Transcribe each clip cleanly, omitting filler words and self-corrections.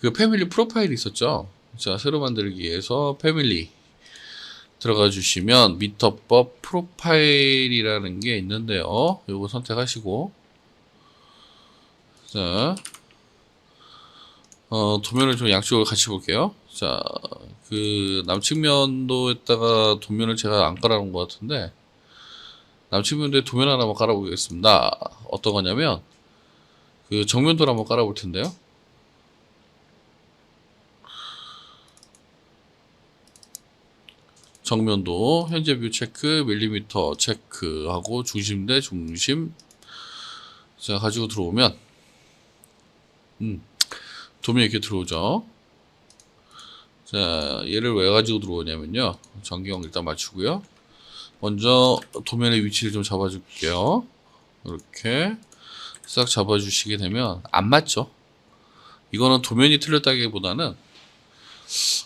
그 패밀리 프로파일이 있었죠. 자, 새로 만들기에서 패밀리 들어가 주시면 미터법 프로파일이라는 게 있는데요. 요거 선택하시고, 자, 도면을 좀 양쪽으로 같이 볼게요. 자, 그 남측면도에다가 도면을 제가 안 깔아놓은 것 같은데, 남측면도에 도면 하나만 깔아보겠습니다. 어떤 거냐면, 그 정면도를 한번 깔아볼 텐데요. 정면도 현재 뷰 체크, 밀리미터 체크하고 중심 대 중심. 자, 가지고 들어오면 도면이 이렇게 들어오죠. 자, 얘를 왜 가지고 들어오냐면요. 전경 일단 맞추고요. 먼저 도면의 위치를 좀 잡아줄게요. 이렇게 싹 잡아주시게 되면 안 맞죠. 이거는 도면이 틀렸다기보다는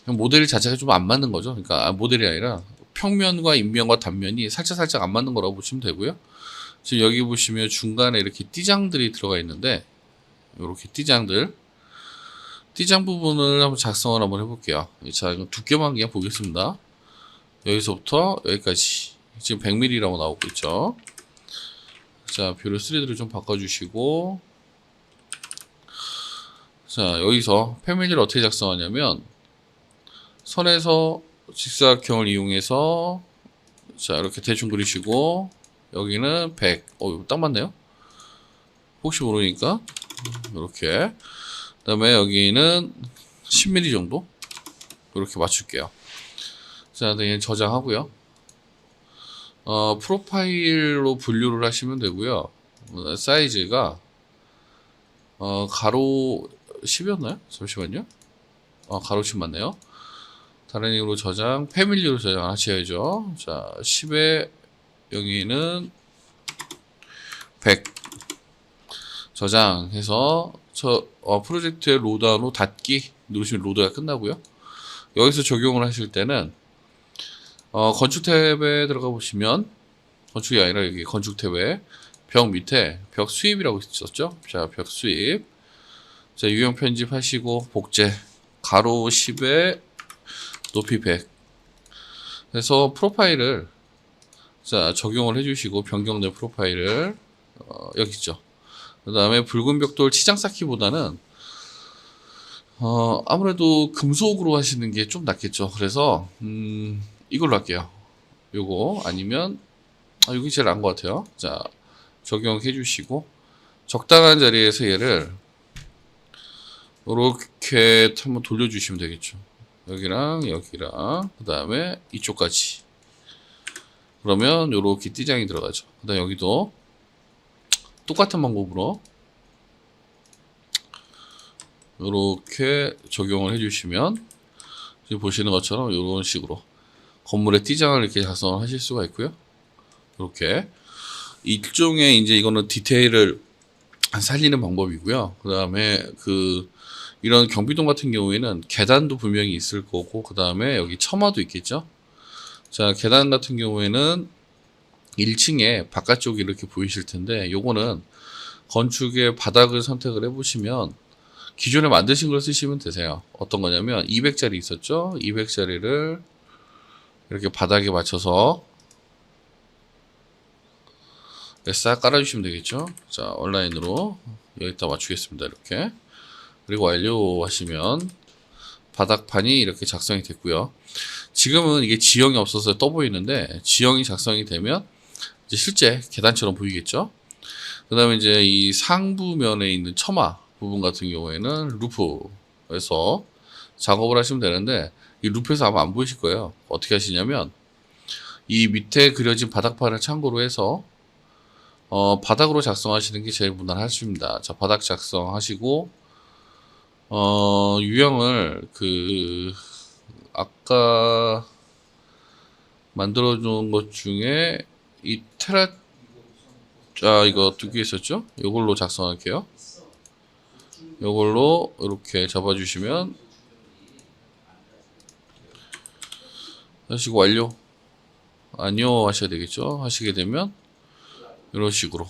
그냥 모델 자체가 좀 안 맞는 거죠. 그러니까 모델이 아니라 평면과 인면과 단면이 살짝 안 맞는 거라고 보시면 되고요. 지금 여기 보시면 중간에 이렇게 띠장들이 들어가 있는데, 이렇게 띠장 부분을 한번 작성을 한번 해볼게요. 자, 이거 두께만 그냥 보겠습니다. 여기서부터 여기까지 지금 100mm라고 나오고 있죠. 자, 뷰를 3D로 좀 바꿔주시고, 자, 여기서 패밀리를 어떻게 작성하냐면 선에서 직사각형을 이용해서, 자, 이렇게 대충 그리시고, 여기는 100. 이거 딱 맞네요. 혹시 모르니까 이렇게. 그 다음에 여기는 10mm 정도 이렇게 맞출게요. 자, 네, 저장하고요. 프로파일로 분류를 하시면 되고요. 사이즈가 가로 10이었나요? 잠시만요. 가로 10 맞네요. 다른 이름으로 저장, 패밀리로 저장하셔야죠. 자, 10에 여기는 100 저장해서 프로젝트의 로드아웃 닫기 누르시면 로드가 끝나고요. 여기서 적용을 하실 때는 건축 탭에 들어가 보시면, 건축이 아니라 여기 건축 탭에 벽 밑에 벽 수입이라고 있었죠. 자, 벽 수입. 자, 유형 편집하시고 복제 가로 10에 높이 100 해서 프로파일을 자 적용을 해주시고, 변경된 프로파일을 여기 있죠. 그 다음에 붉은 벽돌 치장 쌓기보다는 아무래도 금속으로 하시는 게 좀 낫겠죠. 그래서 이걸로 할게요. 요거 아니면 여기 제일 나은 것 같아요. 자, 적용해 주시고 적당한 자리에서 얘를 이렇게 한번 돌려주시면 되겠죠. 여기랑 여기랑 그 다음에 이쪽까지. 그러면 요렇게 띠장이 들어가죠. 그 다음에 여기도 똑같은 방법으로 이렇게 적용을 해주시면 지금 보시는 것처럼 이런 식으로 건물의 띠장을 이렇게 작성을 하실 수가 있고요. 이렇게 일종의 이제 이거는 디테일을 살리는 방법이고요. 그 다음에 이런 경비동 같은 경우에는 계단도 분명히 있을 거고, 그 다음에 여기 처마도 있겠죠. 자, 계단 같은 경우에는 1층에 바깥쪽이 이렇게 보이실 텐데, 요거는 건축의 바닥을 선택을 해보시면 기존에 만드신 걸 쓰시면 되세요. 어떤 거냐면 200짜리 있었죠. 200짜리를 이렇게 바닥에 맞춰서 싹 깔아주시면 되겠죠. 자, 온라인으로 여기다 맞추겠습니다. 이렇게. 그리고 완료하시면 바닥판이 이렇게 작성이 됐고요. 지금은 이게 지형이 없어서 떠 보이는데, 지형이 작성이 되면 이제 실제 계단처럼 보이겠죠. 그 다음에 이제 이 상부면에 있는 처마 부분 같은 경우에는 루프에서 작업을 하시면 되는데, 이 루프에서 아마 안 보이실 거예요. 어떻게 하시냐면 이 밑에 그려진 바닥판을 참고로 해서 바닥으로 작성하시는 게 제일 무난하십니다. 자, 바닥 작성하시고 유형을 아까 만들어 놓은 것 중에 이 이거 두 개 있었죠? 이걸로 작성할게요. 이걸로 이렇게 잡아주시면 하시고 완료 아니요 하셔야 되겠죠. 하시게 되면 이런 식으로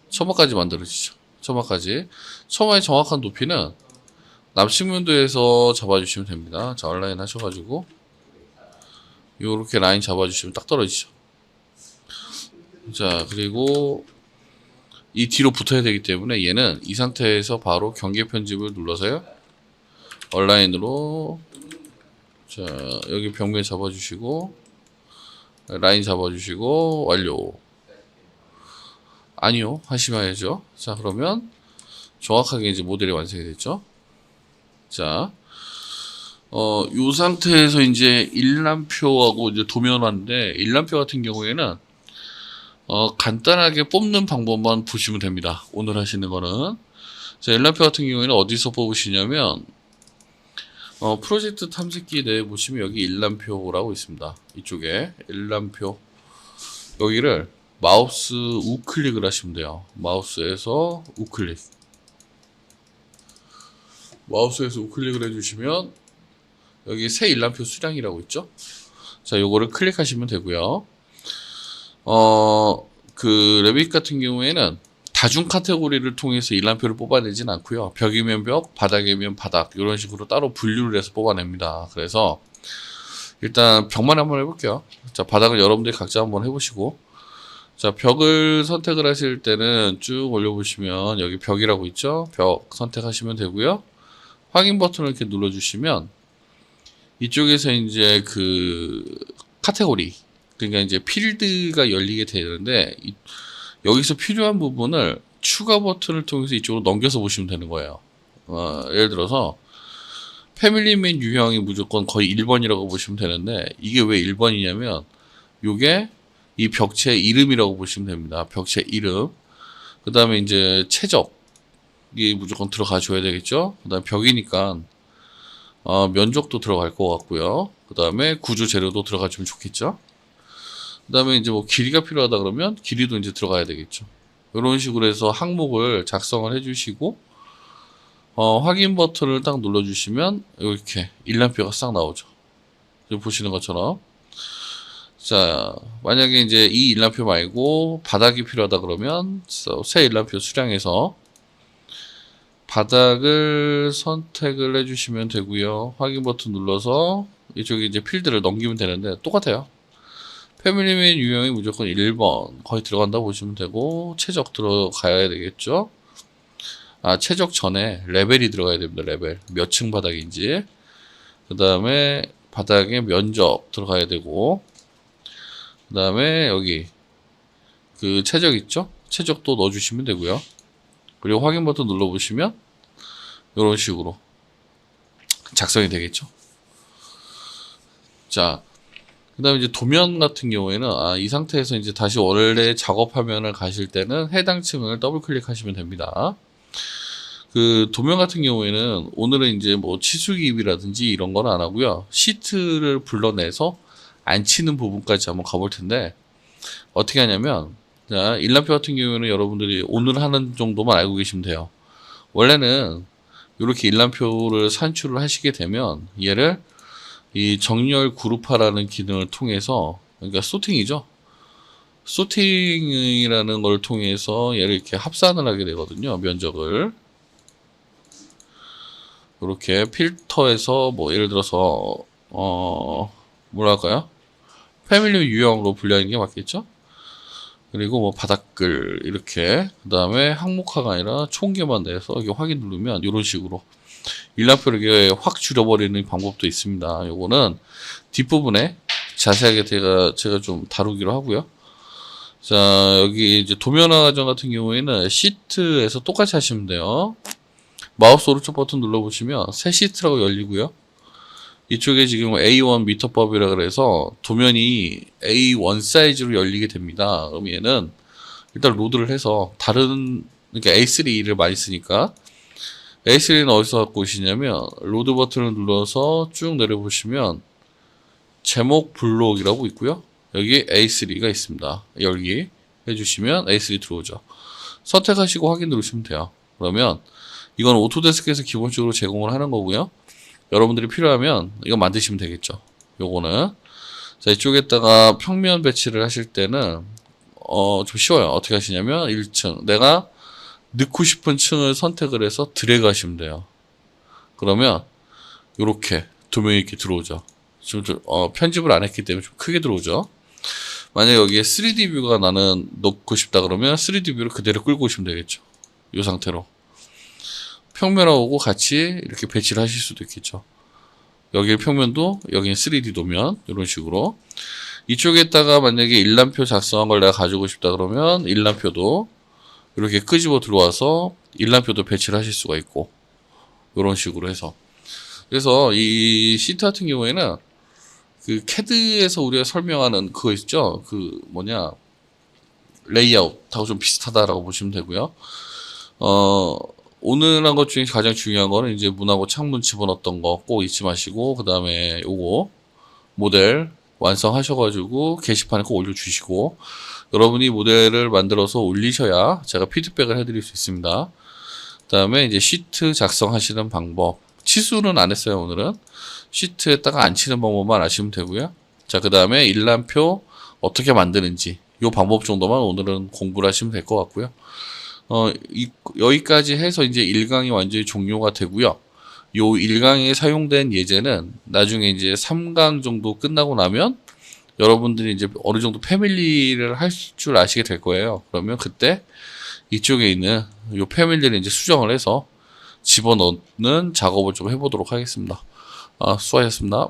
처마까지 만들어지죠. 처마의 정확한 높이는 남측면도에서 잡아주시면 됩니다. 자, 얼라인 하셔가지고 요렇게 라인 잡아주시면 딱 떨어지죠. 자, 그리고 이 뒤로 붙어야 되기 때문에 얘는 이 상태에서 바로 경계 편집을 눌러서요. 얼라인으로 자, 여기 벽면 잡아주시고 라인 잡아주시고 완료. 아니요 하시면야죠. 자, 그러면 정확하게 이제 모델이 완성이 됐죠. 자, 요 상태에서 이제 일람표하고 이제 도면화인데, 일람표 같은 경우에는 간단하게 뽑는 방법만 보시면 됩니다. 오늘 하시는 거는. 자, 일람표 같은 경우에는 어디서 뽑으시냐면, 프로젝트 탐색기 내에 보시면 여기 일람표라고 있습니다. 이쪽에 일람표. 여기를 마우스 우클릭을 하시면 돼요. 마우스에서 우클릭. 마우스에서 우클릭을 해주시면 여기 새 일람표 수량이라고 있죠. 자, 요거를 클릭하시면 되고요. 그 레빗 같은 경우에는 다중 카테고리를 통해서 일람표를 뽑아내진 않고요. 벽이면 벽, 바닥이면 바닥 이런 식으로 따로 분류를 해서 뽑아냅니다. 그래서 일단 벽만 한번 해볼게요. 자, 바닥을 여러분들이 각자 한번 해보시고, 자, 벽을 선택을 하실 때는 쭉 올려보시면 여기 벽이라고 있죠. 벽 선택하시면 되고요. 확인 버튼을 이렇게 눌러주시면 이쪽에서 이제 그 카테고리, 그러니까 이제 필드가 열리게 되는데, 여기서 필요한 부분을 추가 버튼을 통해서 이쪽으로 넘겨서 보시면 되는 거예요. 예를 들어서 패밀리맨 유형이 무조건 거의 1번이라고 보시면 되는데, 이게 왜 1번이냐면 요게 이 벽체 이름이라고 보시면 됩니다. 벽체 이름. 그 다음에 이제 최적이 무조건 들어가 줘야 되겠죠. 그 다음에 벽이니까 면적도 들어갈 것 같고요. 그 다음에 구조 재료도 들어가 주면 좋겠죠. 그 다음에 이제 뭐 길이가 필요하다 그러면 길이도 이제 들어가야 되겠죠. 이런 식으로 해서 항목을 작성을 해주시고, 확인 버튼을 딱 눌러주시면 이렇게 일람표가 싹 나오죠. 지금 보시는 것처럼. 자, 만약에 이제 이 일람표 말고 바닥이 필요하다 그러면 새 일람표 수량에서 바닥을 선택을 해주시면 되고요. 확인 버튼 눌러서 이쪽에 이제 필드를 넘기면 되는데 똑같아요. 패밀리맨 유형이 무조건 1번 거의 들어간다고 보시면 되고, 최적 들어가야 되겠죠. 최적 전에 레벨이 들어가야 됩니다. 레벨 몇 층 바닥인지, 그 다음에 바닥의 면적 들어가야 되고, 그 다음에 여기 그 최적 있죠. 최적도 넣어주시면 되고요. 그리고 확인 버튼 눌러보시면 이런 식으로 작성이 되겠죠. 자, 그 다음에 이제 도면 같은 경우에는 이 상태에서 이제 다시 원래 작업 화면을 가실 때는 해당 층을 더블 클릭하시면 됩니다. 그 도면 같은 경우에는 오늘은 이제 뭐 치수기입이라든지 이런 건 안 하고요. 시트를 불러내서 앉히는 부분까지 한번 가볼 텐데, 어떻게 하냐면, 자, 일람표 같은 경우에는 여러분들이 오늘 하는 정도만 알고 계시면 돼요. 원래는 이렇게 일람표를 산출을 하시게 되면 얘를 이 정렬 그룹화라는 기능을 통해서, 그러니까 소팅이죠. 소팅이라는 걸 통해서 얘를 이렇게 합산을 하게 되거든요. 면적을. 이렇게 필터에서 뭐 예를 들어서 뭐랄까요? 패밀리 유형으로 분류하는 게 맞겠죠? 그리고 뭐 바닥글 이렇게, 그 다음에 항목화가 아니라 총계만 내서 이렇게 확인 누르면 이런 식으로 일람표를 이렇게 확 줄여버리는 방법도 있습니다. 요거는 뒷부분에 자세하게 제가 좀 다루기로 하고요. 자, 여기 이제 도면화 과정 같은 경우에는 시트에서 똑같이 하시면 돼요. 마우스 오른쪽 버튼 눌러보시면 새 시트라고 열리고요. 이쪽에 지금 A1 미터법이라 그래서 도면이 A1 사이즈로 열리게 됩니다. 그럼 얘는 일단 로드를 해서 다른, 그러니까 A3를 많이 쓰니까, A3는 어디서 갖고 오시냐면 로드 버튼을 눌러서 쭉 내려보시면 제목 블록이라고 있고요. 여기 A3가 있습니다. 열기 해주시면 A3 들어오죠. 선택하시고 확인 누르시면 돼요. 그러면 이건 오토데스크에서 기본적으로 제공을 하는 거고요. 여러분들이 필요하면 이거 만드시면 되겠죠. 요거는. 자, 이쪽에다가 평면 배치를 하실 때는 좀 쉬워요. 어떻게 하시냐면 1층 내가 넣고 싶은 층을 선택을 해서 드래그 하시면 돼요. 그러면 요렇게 도면이 이렇게 들어오죠. 지금 편집을 안 했기 때문에 좀 크게 들어오죠. 만약에 여기에 3D 뷰가 나는 넣고 싶다 그러면 3D 뷰를 그대로 끌고 오시면 되겠죠. 이 상태로 평면하고 같이 이렇게 배치를 하실 수도 있겠죠. 여기 평면도 여기는 3D 도면 이런 식으로 이쪽에다가 만약에 일람표 작성한 걸 내가 가지고 싶다 그러면 일람표도 이렇게 끄집어 들어와서 일람표도 배치를 하실 수가 있고 이런 식으로 해서 그래서 이 시트 같은 경우에는 그 캐드에서 우리가 설명하는 그거 있죠. 그 뭐냐 레이아웃하고 좀 비슷하다라고 보시면 되고요. 오늘 한 것 중에 가장 중요한 거는 이제 문하고 창문 집어넣었던 거 꼭 잊지 마시고 그 다음에 요거 모델 완성하셔가지고 게시판에 꼭 올려주시고 여러분이 모델을 만들어서 올리셔야 제가 피드백을 해드릴 수 있습니다. 그 다음에 이제 시트 작성하시는 방법 치수는 안 했어요. 오늘은 시트에다가 앉히는 방법만 아시면 되고요. 자, 그 다음에 일람표 어떻게 만드는지 요 방법 정도만 오늘은 공부를 하시면 될 것 같고요. 여기까지 해서 이제 1강이 완전히 종료가 되고요. 요 1강에 사용된 예제는 나중에 이제 3강 정도 끝나고 나면 여러분들이 이제 어느 정도 패밀리를 할 줄 아시게 될 거예요. 그러면 그때 이쪽에 있는 요 패밀리를 이제 수정을 해서 집어넣는 작업을 좀 해보도록 하겠습니다. 수고하셨습니다.